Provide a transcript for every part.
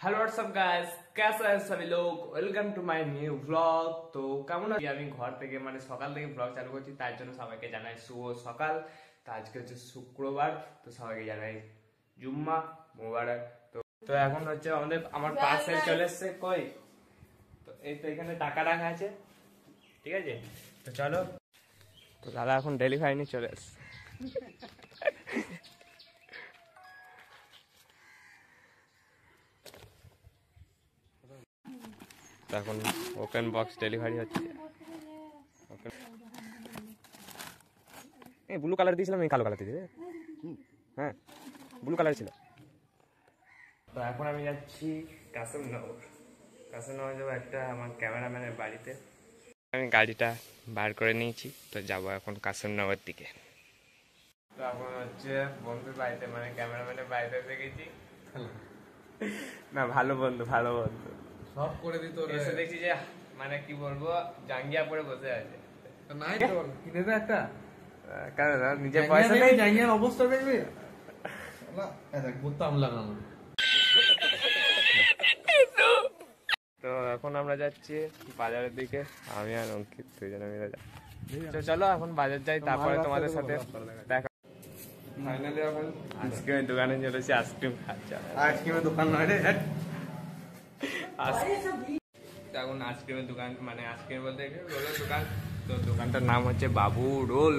Hello what's up guys, कैसा है सभी लोग। Welcome to my new blog. তো কেমন আছি? আমি ঘর থেকে সকাল থেকে ব্লগ চালু করছি, তার জন্য সবাইকে জানাই শুভ সকাল। তো আজকে হচ্ছে শুক্রবার, তো সবাইকে জানাই জুম্মা মোবারক। তো তো এখন হচ্ছে আমার পার্সেল চলে এসেছে। কই তো এই তো এখানে টাকা রাখা আছে, ঠিক আছে। তো চলো, তো দাদা এখন ডেলিভারি নিয়ে চলে এসেছে। এখন ওপেন বক্স ডেলিভারি হচ্ছে। এই ব্লু কালার দিয়েছিলাম, এই কালো কালার দিয়ে। হ্যাঁ, ব্লু কালার ছিল। তো এখন আমি যাচ্ছি কাসিমনগর যাবো একটা আমার ক্যামেরাম্যানের বাড়িতে। আমি গাড়িটা বার করে নিয়েছি, তো যাবো এখন কাসিমনগর দিকে। তো এখন হচ্ছে বন্ধুর বাড়িতে, ক্যামেরাম্যানের বাড়িতে এসে গেছি। না, ভালো বন্ধু সব করে দিত এসে দেখছি যে কি বলবো, জাঙ্গিয়া পরে বসে আছে। নাই তো কিনে দে একটা, কারণ নিজে পয়সা নেই, জাঙ্গিয়ার অবস্থা দেখবি না, দেখ বোতাম লাগানো। তো এখন আমরা যাচ্ছি বাজারের দিকে, আমি আর অঙ্কিত দুজনে মিলে যাচ্ছি। চলো এখন বাজার যাই, তারপরে তোমাদের সাথে দেখা। ফাইনালি এখন আইসক্রিমের দোকানে চলেছি, আইসক্রিম খাচ্ছি। আইসক্রিমের দোকান নয় রে, এখন আইসক্রিমের দোকান, আইসক্রিম বলতে রোলের দোকান। তো দোকানটার নাম হচ্ছে বাবু রোল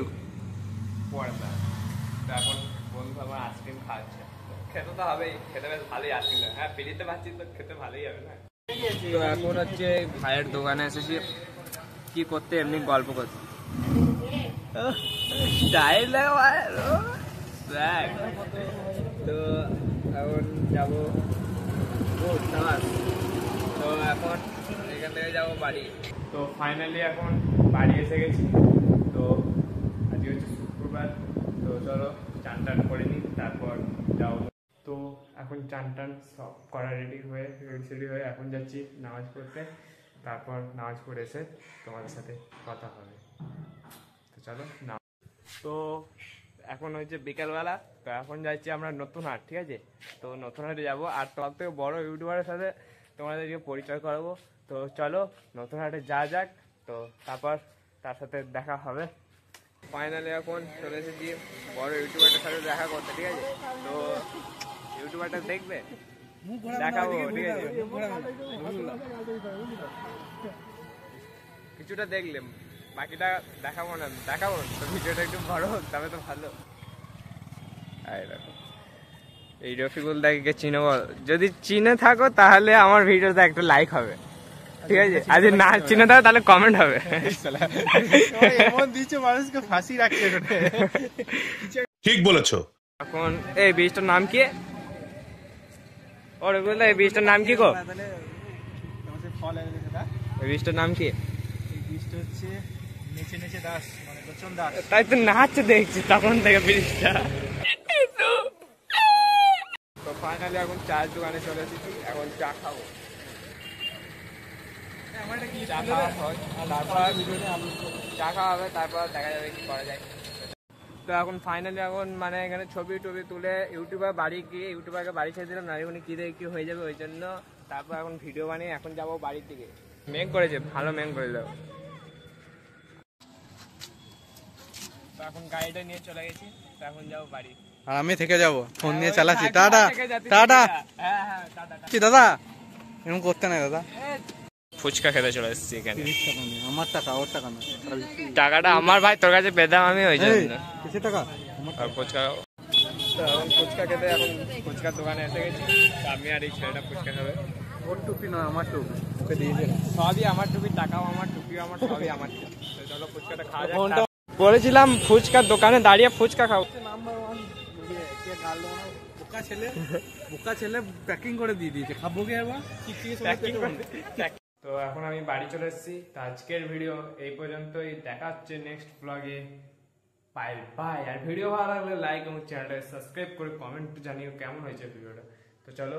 পর্দা। তো এখন বন্ধু আমার আইসক্রিম খাচ্ছে, খেতে তো হবেই, খেতে বেশ ভালোই আইসক্রিম। হ্যাঁ, পেরিতে পাচ্ছি তো খেতে ভালোই হবে না। তো এখন হচ্ছে ভাইয়ের দোকানে এসেছি কি করতে, এমনি গল্প করতে। স্টাইল তো এখন যাবো, তো এখন এখান থেকে যাবো বাড়ি। তো ফাইনালি এখন বাড়ি এসে গেছি। তো আজকে হচ্ছে শুক্রবার, তো চলো চান টান করে নিই, তারপর যাও। তো এখন চান টান সব করা রেডি হয়ে এখন যাচ্ছি নামাজ পড়তে। তারপর নামাজ পড়ে এসে তোমাদের সাথে কথা হবে। তো চলো না। তো এখন হচ্ছে বিকেলবেলা, তো এখন যাচ্ছি আমরা নতুন হাট, ঠিক আছে। তো নতুন হাটে যাবো, আর সব থেকে বড় ইউটিউবারের সাথে তোমাদেরকে পরিচয় করাবো। তো চলো নতুন হাটে যাক, তো তারপর তার সাথে দেখা হবে। ফাইনালি এখন চলে এসেছি বড় ইউটিউবারের সাথে দেখা করতে, ঠিক আছে। তো ইউটিউবারটা দেখবে, দেখাবো, ঠিক আছে। কিছুটা দেখলাম, বাকিটা দেখাবো না, দেখাবো তো ভিডিওটা একটু বড় হোক, তবে তো ভালো। এই রফিকুল দাকে চিনো? যদি চিনে থাকো তাহলে আমার ভিডিওতে একটা লাইক হবে, ঠিক আছে। আর যদি না চিনে থাকো তাহলে কমেন্ট হবে। ঠিক বলেছো। এখন এই বীজটার নাম কি? ওরে বলতে এই বীজটার নাম কি গো? এই বীজটার নাম কি? তাই তো নাচছে দেখছি তখন থেকে বীজটা। তো ফাইনালি এখন চায়ের দোকানে চলে এসেছি, এখন চা খাবো। চা খাওয়া হবে, তারপর দেখা যাবে কি করা যায়। তো এখন ফাইনালি এখন এখানে ছবি টবি তুলে ইউটিউবারকে বাড়ি ছেড়ে দিলাম, না উনি কি দেখে কি হয়ে যাবে, ওই জন্য। তারপর এখন ভিডিও বানিয়ে এখন যাবো বাড়ির দিকে। মেঘ করেছে, ভালো মেঘ করে দেবো। তো এখন গাড়িটা নিয়ে চলে গেছি, তো এখন যাবো বাড়ি। আর আমি থেকে যাবো, ফোন নিয়ে চালাচ্ছি। টাটা টাটা দাদা, এরকম করতে নাই দাদা। ফুচকা খেতে চলে এসেছি এখানে। আমার টাকা, ওর টাকা না, টাকাটা আমার ভাই, তোর কাছে পেতাম আমি, ওই জন্য। কিসের টাকা? আর ফুচকা, তো এখন ফুচকা খেতে এখন ফুচকার দোকানে এসে গেছি। তো আমি আর এই ছেলেটা ফুচকা খাবে। ওর টুপি নয়, আমার টুপি, ওকে দিয়েছে। সবই আমার টুপি, টাকাও আমার, টুপিও আমার, সবই আমার। চলো ফুচকাটা খাওয়া যাক। বলেছিলাম ফুচকার দোকানে দাঁড়িয়ে ফুচকা খাও। বোকা ছেলে প্যাকিং করে দিয়ে দিয়েছে, খাবো কি এবার? তো এখন আমি বাড়ি চলে এসেছি। তো আজকের ভিডিও এই পর্যন্তই, দেখা হচ্ছে নেক্সট ব্লগে। Bye bye. আর ভিডিও ভালো লাগলে লাইক এবং চ্যানেলটা সাবস্ক্রাইব করে কমেন্ট জানিও কেমন হয়েছে ভিডিওটা। তো চলো।